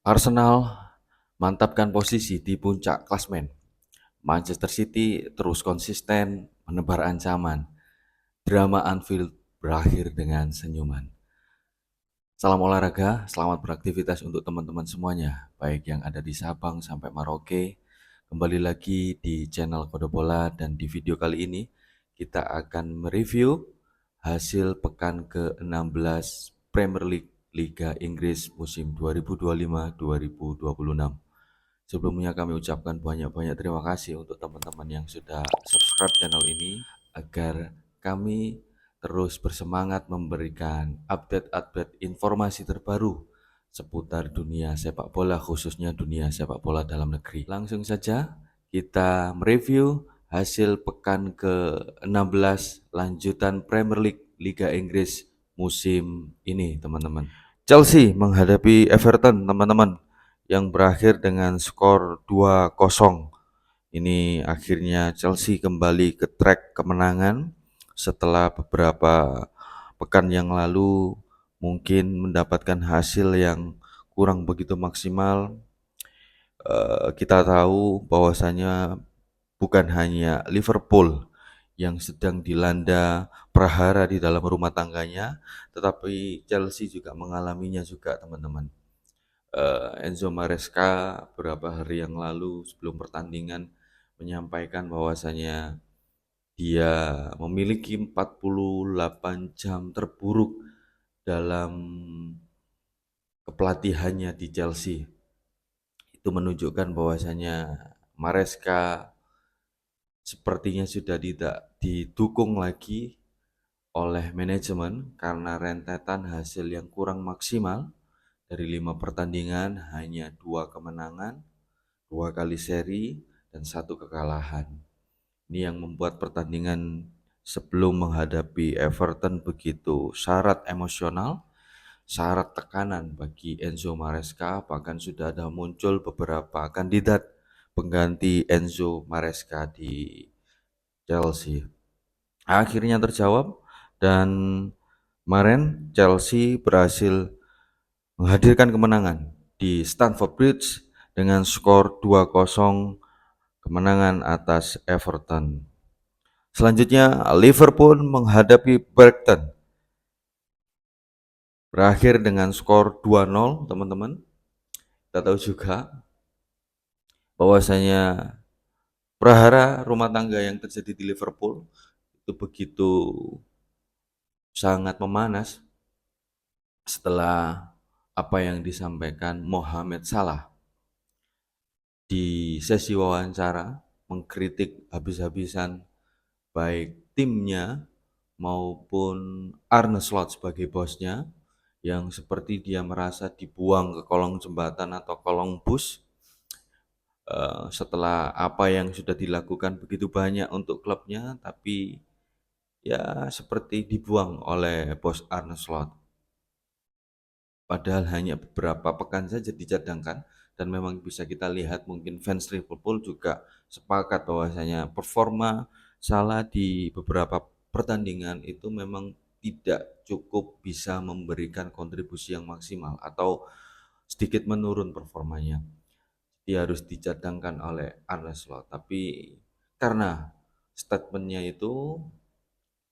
Arsenal mantapkan posisi di puncak klasmen. Manchester City terus konsisten menebar ancaman. Drama Anfield berakhir dengan senyuman. Salam olahraga, selamat beraktivitas untuk teman-teman semuanya, baik yang ada di Sabang sampai Merauke. Kembali lagi di channel Kode Bola dan di video kali ini kita akan mereview hasil pekan ke-16 Premier League Liga Inggris musim 2025-2026. Sebelumnya kami ucapkan banyak-banyak terima kasih untuk teman-teman yang sudah subscribe channel ini agar kami terus bersemangat memberikan update-update informasi terbaru seputar dunia sepak bola, khususnya dunia sepak bola dalam negeri. Langsung saja kita mereview hasil pekan ke-16 lanjutan Premier League Liga Inggris musim ini, teman-teman. Chelsea menghadapi Everton, teman-teman, yang berakhir dengan skor 2-0. Ini akhirnya Chelsea kembali ke track kemenangan setelah beberapa pekan yang lalu mungkin mendapatkan hasil yang kurang begitu maksimal. Kita tahu bahwasanya bukan hanya Liverpool yang sedang dilanda prahara di dalam rumah tangganya, tetapi Chelsea juga mengalaminya juga, teman-teman. Enzo Maresca beberapa hari yang lalu sebelum pertandingan menyampaikan bahwasanya dia memiliki 48 jam terburuk dalam kepelatihannya di Chelsea. Itu menunjukkan bahwasanya Maresca sepertinya sudah tidak didukung lagi oleh manajemen karena rentetan hasil yang kurang maksimal. Dari 5 pertandingan hanya 2 kemenangan, 2 kali seri, dan 1 kekalahan. Ini yang membuat pertandingan sebelum menghadapi Everton begitu syarat emosional, syarat tekanan bagi Enzo Maresca. Bahkan sudah ada muncul beberapa kandidat pengganti Enzo Maresca di Chelsea. Akhirnya terjawab dan kemarin Chelsea berhasil menghadirkan kemenangan di Stamford Bridge dengan skor 2-0, kemenangan atas Everton. Selanjutnya Liverpool menghadapi Brighton, berakhir dengan skor 2-0, teman-teman. Kita tahu juga bahwasanya prahara rumah tangga yang terjadi di Liverpool itu begitu sangat memanas setelah apa yang disampaikan Mohamed Salah di sesi wawancara, mengkritik habis-habisan baik timnya maupun Arne Slot sebagai bosnya, yang seperti dia merasa dibuang ke kolong jembatan atau kolong bus setelah apa yang sudah dilakukan begitu banyak untuk klubnya, tapi ya seperti dibuang oleh bos Arne Slot. Padahal hanya beberapa pekan saja dicadangkan, dan memang bisa kita lihat mungkin fans Liverpool juga sepakat bahwasanya performa Salah di beberapa pertandingan itu memang tidak cukup bisa memberikan kontribusi yang maksimal atau sedikit menurun performanya. Dia harus dicadangkan oleh Arne Slot, tapi karena statementnya itu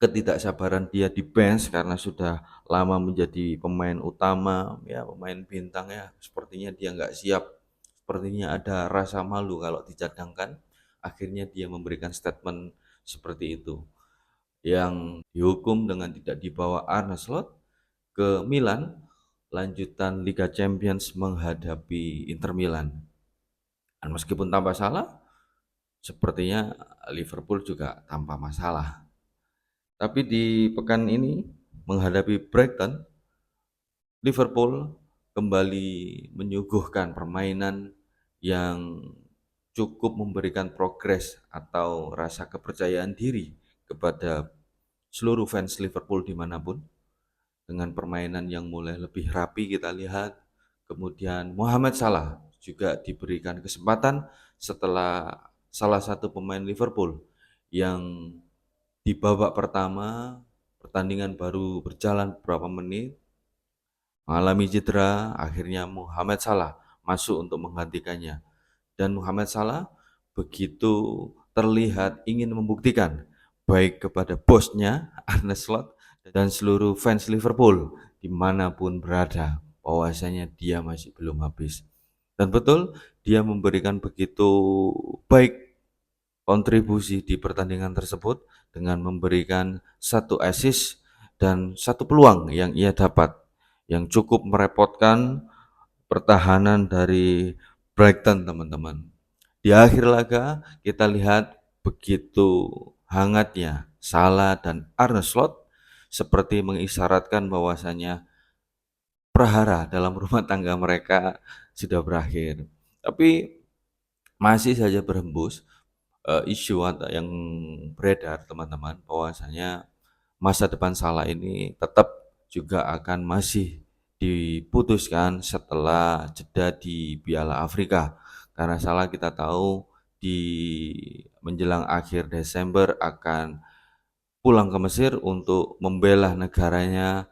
ketidaksabaran dia di bench karena sudah lama menjadi pemain utama, ya pemain bintang, ya sepertinya dia nggak siap, sepertinya ada rasa malu kalau dicadangkan. Akhirnya dia memberikan statement seperti itu, yang dihukum dengan tidak dibawa Arne Slot ke Milan lanjutan Liga Champions menghadapi Inter Milan. Dan meskipun tanpa salah, sepertinya Liverpool juga tanpa masalah. Tapi di pekan ini menghadapi Brighton, Liverpool kembali menyuguhkan permainan yang cukup memberikan progres atau rasa kepercayaan diri kepada seluruh fans Liverpool dimanapun, dengan permainan yang mulai lebih rapi kita lihat. Kemudian Mohamed Salah juga diberikan kesempatan setelah salah satu pemain Liverpool yang di babak pertama pertandingan baru berjalan beberapa menit mengalami cedera. Akhirnya Mohamed Salah masuk untuk menggantikannya. Dan Mohamed Salah begitu terlihat ingin membuktikan baik kepada bosnya Arne Slot dan seluruh fans Liverpool dimanapun berada bahwasanya dia masih belum habis. Dan betul dia memberikan begitu baik kontribusi di pertandingan tersebut dengan memberikan satu assist dan satu peluang yang ia dapat yang cukup merepotkan pertahanan dari Brighton, teman-teman. Di akhir laga kita lihat begitu hangatnya Salah dan Arne Slot seperti mengisyaratkan bahwasanya prahara dalam rumah tangga mereka sudah berakhir. Tapi masih saja berhembus isu yang beredar, teman-teman, bahwasanya masa depan Salah ini tetap juga akan masih diputuskan setelah jeda di Piala Afrika. Karena Salah kita tahu di menjelang akhir Desember akan pulang ke Mesir untuk membela negaranya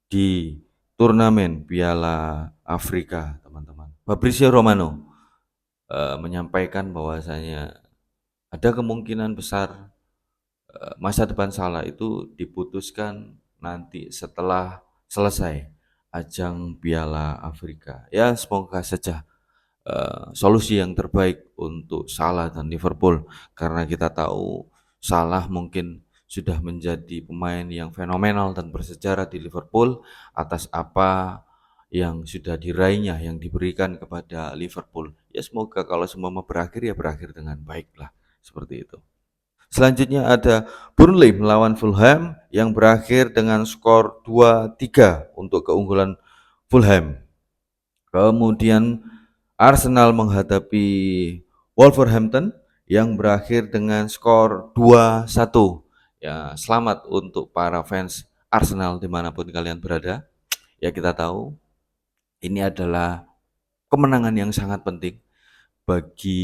di turnamen Piala Afrika, teman-teman. Fabrizio Romano menyampaikan bahwasanya ada kemungkinan besar masa depan Salah itu diputuskan nanti setelah selesai ajang Piala Afrika. Ya, semoga saja solusi yang terbaik untuk Salah dan Liverpool, karena kita tahu Salah mungkin sudah menjadi pemain yang fenomenal dan bersejarah di Liverpool atas apa yang sudah diraihnya, yang diberikan kepada Liverpool. Ya, semoga kalau semua mau berakhir ya berakhir dengan baik lah, seperti itu. Selanjutnya ada Burnley melawan Fulham yang berakhir dengan skor 2-3 untuk keunggulan Fulham. Kemudian Arsenal menghadapi Wolverhampton yang berakhir dengan skor 2-1. Ya, selamat untuk para fans Arsenal dimanapun kalian berada. Ya, kita tahu ini adalah kemenangan yang sangat penting bagi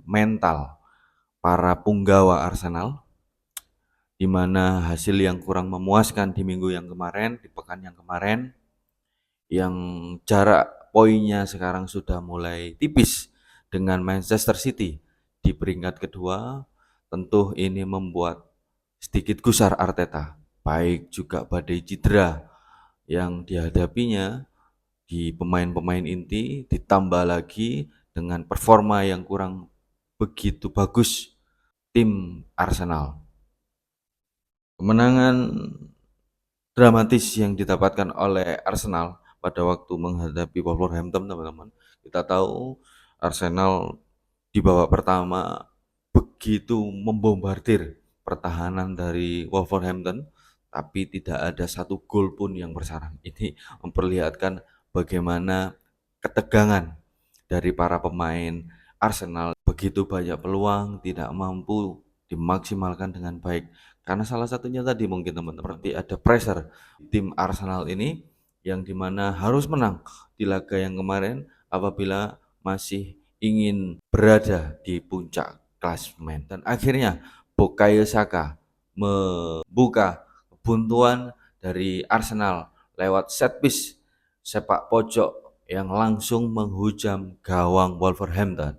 mental para punggawa Arsenal, di mana hasil yang kurang memuaskan di minggu yang kemarin, di pekan yang kemarin, yang jarak poinnya sekarang sudah mulai tipis dengan Manchester City di peringkat kedua. Tentu ini membuat sedikit gusar Arteta, baik juga badai cedera yang dihadapinya di pemain-pemain inti, ditambah lagi dengan performa yang kurang begitu bagus tim Arsenal. Kemenangan dramatis yang didapatkan oleh Arsenal pada waktu menghadapi Wolverhampton, teman-teman. Kita tahu Arsenal di babak pertama begitu membombardir pertahanan dari Wolverhampton, tapi tidak ada satu gol pun yang bersarang. Ini memperlihatkan bagaimana ketegangan dari para pemain Arsenal. Begitu banyak peluang tidak mampu dimaksimalkan dengan baik. Karena salah satunya tadi mungkin teman-teman, seperti ada pressure tim Arsenal ini yang dimana harus menang di laga yang kemarin apabila masih ingin berada di puncak klasemen. Dan akhirnya Bukayo Saka membuka kebuntuan dari Arsenal lewat set piece sepak pojok yang langsung menghujam gawang Wolverhampton.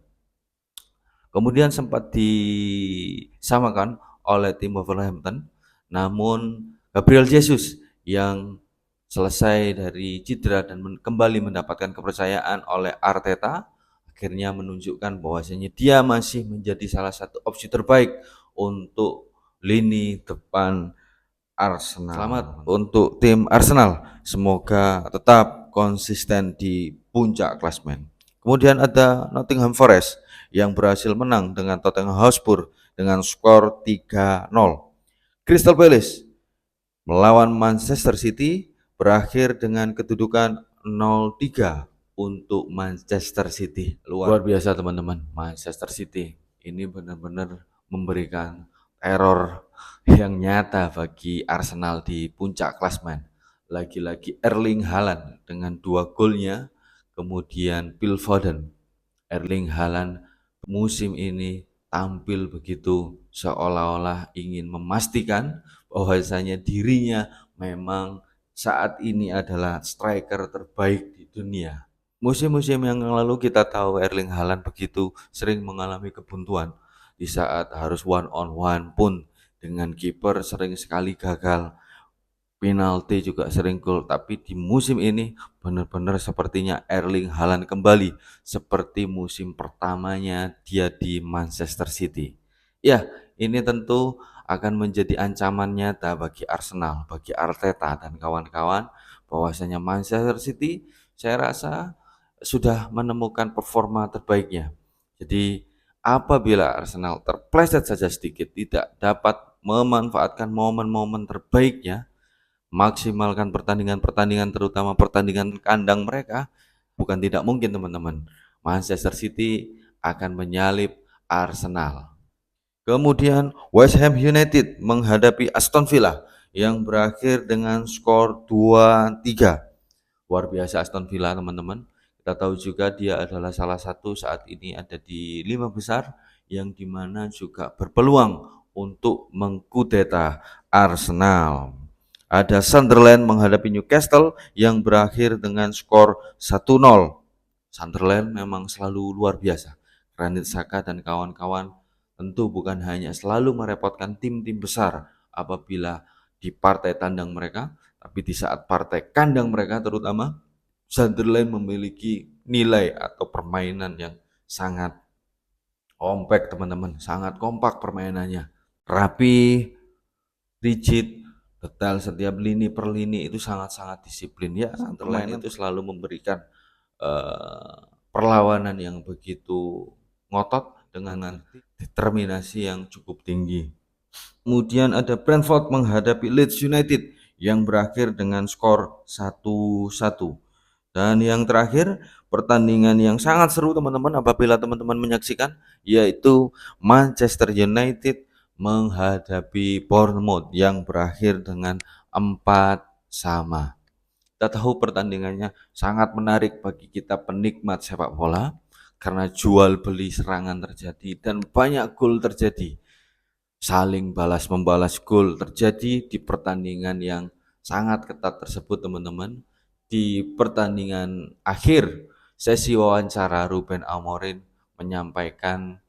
Kemudian sempat disamakan oleh tim Wolverhampton, namun Gabriel Jesus yang selesai dari cedera dan kembali mendapatkan kepercayaan oleh Arteta akhirnya menunjukkan bahwasanya dia masih menjadi salah satu opsi terbaik untuk lini depan Arsenal. Selamat untuk tim Arsenal, semoga tetap konsisten di puncak klasemen. Kemudian ada Nottingham Forest yang berhasil menang dengan Tottenham Hotspur dengan skor 3-0. Crystal Palace melawan Manchester City berakhir dengan kedudukan 0-3 untuk Manchester City. Luar biasa, teman-teman. Manchester City ini benar-benar memberikan teror yang nyata bagi Arsenal di puncak klasemen. Lagi-lagi Erling Haaland dengan 2 golnya, kemudian Phil Foden. Erling Haaland musim ini tampil begitu seolah-olah ingin memastikan bahwasanya dirinya memang saat ini adalah striker terbaik di dunia. Musim-musim yang lalu kita tahu Erling Haaland begitu sering mengalami kebuntuan di saat harus one on one pun dengan kiper sering sekali gagal. Penalti juga sering gol, tapi di musim ini benar-benar sepertinya Erling Haaland kembali seperti musim pertamanya dia di Manchester City. Ya, ini tentu akan menjadi ancaman nyata bagi Arsenal, bagi Arteta dan kawan-kawan bahwasanya Manchester City saya rasa sudah menemukan performa terbaiknya. Jadi apabila Arsenal terpleset saja sedikit tidak dapat memanfaatkan momen-momen terbaiknya, maksimalkan pertandingan-pertandingan terutama pertandingan kandang mereka, bukan tidak mungkin teman-teman, Manchester City akan menyalip Arsenal. Kemudian West Ham United menghadapi Aston Villa yang berakhir dengan skor 2-3. Luar biasa Aston Villa teman-teman. Kita tahu juga dia adalah salah satu saat ini ada di 5 besar yang dimana juga berpeluang untuk mengkudeta Arsenal. Ada Sunderland menghadapi Newcastle yang berakhir dengan skor 1-0. Sunderland memang selalu luar biasa. Granit Xhaka dan kawan-kawan tentu bukan hanya selalu merepotkan tim-tim besar apabila di partai tandang mereka, tapi di saat partai kandang mereka terutama, Sunderland memiliki nilai atau permainan yang sangat kompak teman-teman, sangat kompak permainannya. Rapi, rigid, detail setiap lini per lini itu sangat-sangat disiplin. Ya, Sunderland itu selalu memberikan eh, perlawanan yang begitu ngotot dengan determinasi yang cukup tinggi. Kemudian ada Brentford menghadapi Leeds United yang berakhir dengan skor 1-1. Dan yang terakhir, pertandingan yang sangat seru teman-teman apabila teman-teman menyaksikan, yaitu Manchester United menghadapi Bournemouth yang berakhir dengan 4-sama. Kita tahu pertandingannya sangat menarik bagi kita penikmat sepak bola karena jual beli serangan terjadi dan banyak gol terjadi. Saling balas membalas gol terjadi di pertandingan yang sangat ketat tersebut teman-teman. Di pertandingan akhir sesi wawancara Ruben Amorim menyampaikan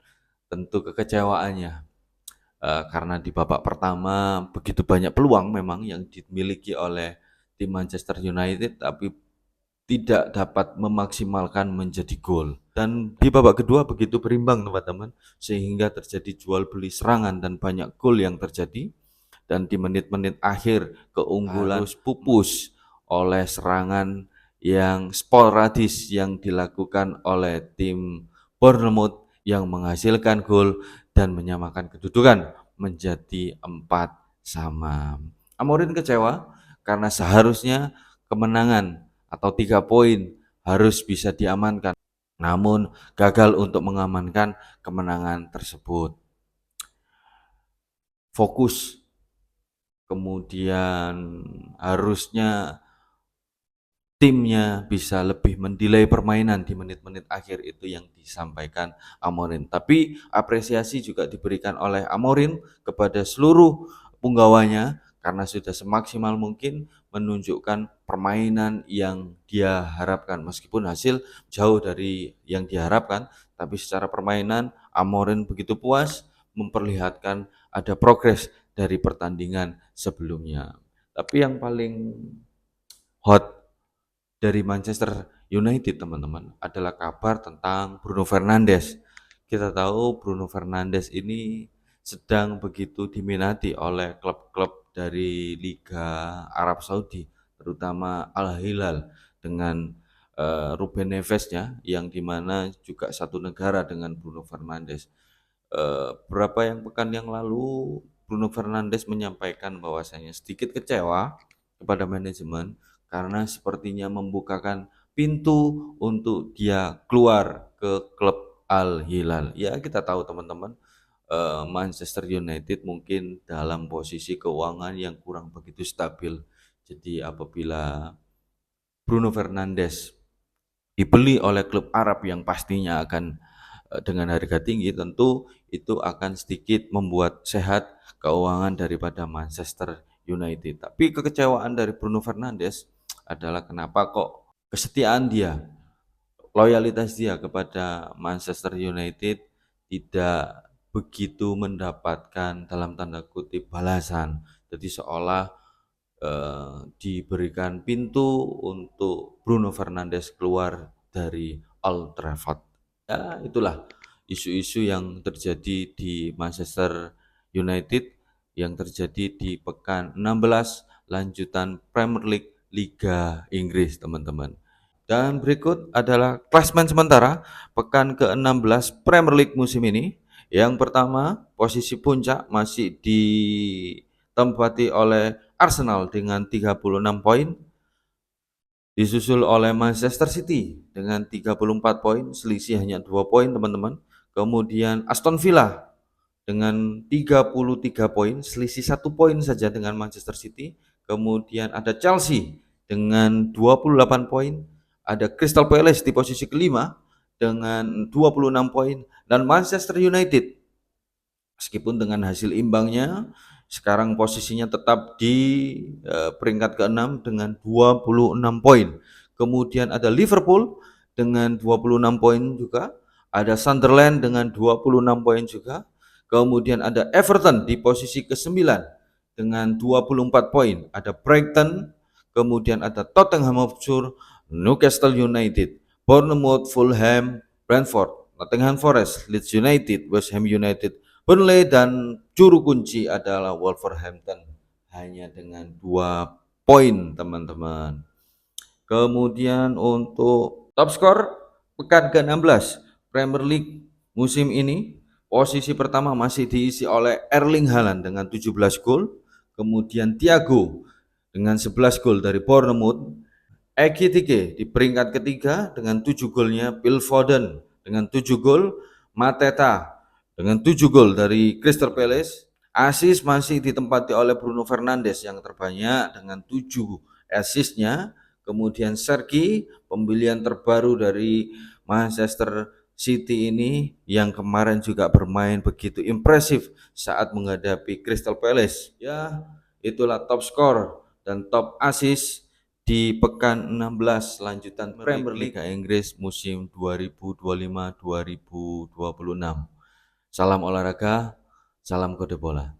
tentu kekecewaannya karena di babak pertama begitu banyak peluang memang yang dimiliki oleh tim Manchester United tapi tidak dapat memaksimalkan menjadi gol. Dan di babak kedua begitu berimbang teman-teman, sehingga terjadi jual beli serangan dan banyak gol yang terjadi. Dan di menit-menit akhir keunggulan harus pupus oleh serangan yang sporadis yang dilakukan oleh tim Bournemouth yang menghasilkan gol dan menyamakan kedudukan menjadi 4-sama. Amorim kecewa karena seharusnya kemenangan atau 3 poin harus bisa diamankan. Namun gagal untuk mengamankan kemenangan tersebut. Fokus, kemudian harusnya timnya bisa lebih mendelay permainan di menit-menit akhir itu yang disampaikan Amorim. Tapi apresiasi juga diberikan oleh Amorim kepada seluruh punggawanya karena sudah semaksimal mungkin menunjukkan permainan yang dia harapkan meskipun hasil jauh dari yang diharapkan, tapi secara permainan Amorim begitu puas memperlihatkan ada progres dari pertandingan sebelumnya. Tapi yang paling hot dari Manchester United teman-teman adalah kabar tentang Bruno Fernandes. Kita tahu Bruno Fernandes ini sedang begitu diminati oleh klub-klub dari Liga Arab Saudi, terutama Al Hilal dengan Ruben Neves-nya yang dimana juga satu negara dengan Bruno Fernandes. Berapa yang pekan yang lalu Bruno Fernandes menyampaikan bahwasanya sedikit kecewa kepada manajemen karena sepertinya membukakan pintu untuk dia keluar ke klub Al Hilal. Ya kita tahu teman-teman Manchester United mungkin dalam posisi keuangan yang kurang begitu stabil. Jadi apabila Bruno Fernandes dibeli oleh klub Arab yang pastinya akan dengan harga tinggi, tentu itu akan sedikit membuat sehat keuangan daripada Manchester United. Tapi kekecewaan dari Bruno Fernandes adalah kenapa kok kesetiaan dia loyalitas dia kepada Manchester United tidak begitu mendapatkan dalam tanda kutip balasan. Jadi seolah diberikan pintu untuk Bruno Fernandes keluar dari Old Trafford. Ya, itulah isu-isu yang terjadi di Manchester United yang terjadi di pekan 16 lanjutan Premier League Liga Inggris, teman-teman. Dan berikut adalah klasemen sementara pekan ke-16 Premier League musim ini. Yang pertama, posisi puncak masih ditempati oleh Arsenal dengan 36 poin, disusul oleh Manchester City dengan 34 poin, selisih hanya 2 poin, teman-teman. Kemudian Aston Villa dengan 33 poin, selisih 1 poin saja dengan Manchester City. Kemudian ada Chelsea dengan 28 poin, ada Crystal Palace di posisi kelima dengan 26 poin, dan Manchester United meskipun dengan hasil imbangnya sekarang posisinya tetap di peringkat ke-6 dengan 26 poin. Kemudian ada Liverpool dengan 26 poin juga, ada Sunderland dengan 26 poin juga. Kemudian ada Everton di posisi ke-9 dengan 24 poin, ada Brighton, kemudian ada Tottenham Hotspur, Newcastle United, Bournemouth, Fulham, Brentford, Nottingham Forest, Leeds United, West Ham United, Burnley, dan juru kunci adalah Wolverhampton hanya dengan 2 poin, teman-teman. Kemudian untuk top skor pekan ke-16 Premier League musim ini, posisi pertama masih diisi oleh Erling Haaland dengan 17 gol, kemudian Thiago dengan 11 gol dari Bournemouth, Ekitike di peringkat ketiga dengan 7 golnya, Phil Foden dengan 7 gol, Mateta dengan 7 gol dari Crystal Palace. Asis masih ditempati oleh Bruno Fernandes yang terbanyak dengan 7 asisnya. Kemudian Sergi, pembelian terbaru dari Manchester City ini yang kemarin juga bermain begitu impresif saat menghadapi Crystal Palace. Ya, itulah top skor dan top assist di pekan 16 lanjutan Premier League Liga Inggris musim 2025-2026. Salam olahraga, salam kode bola.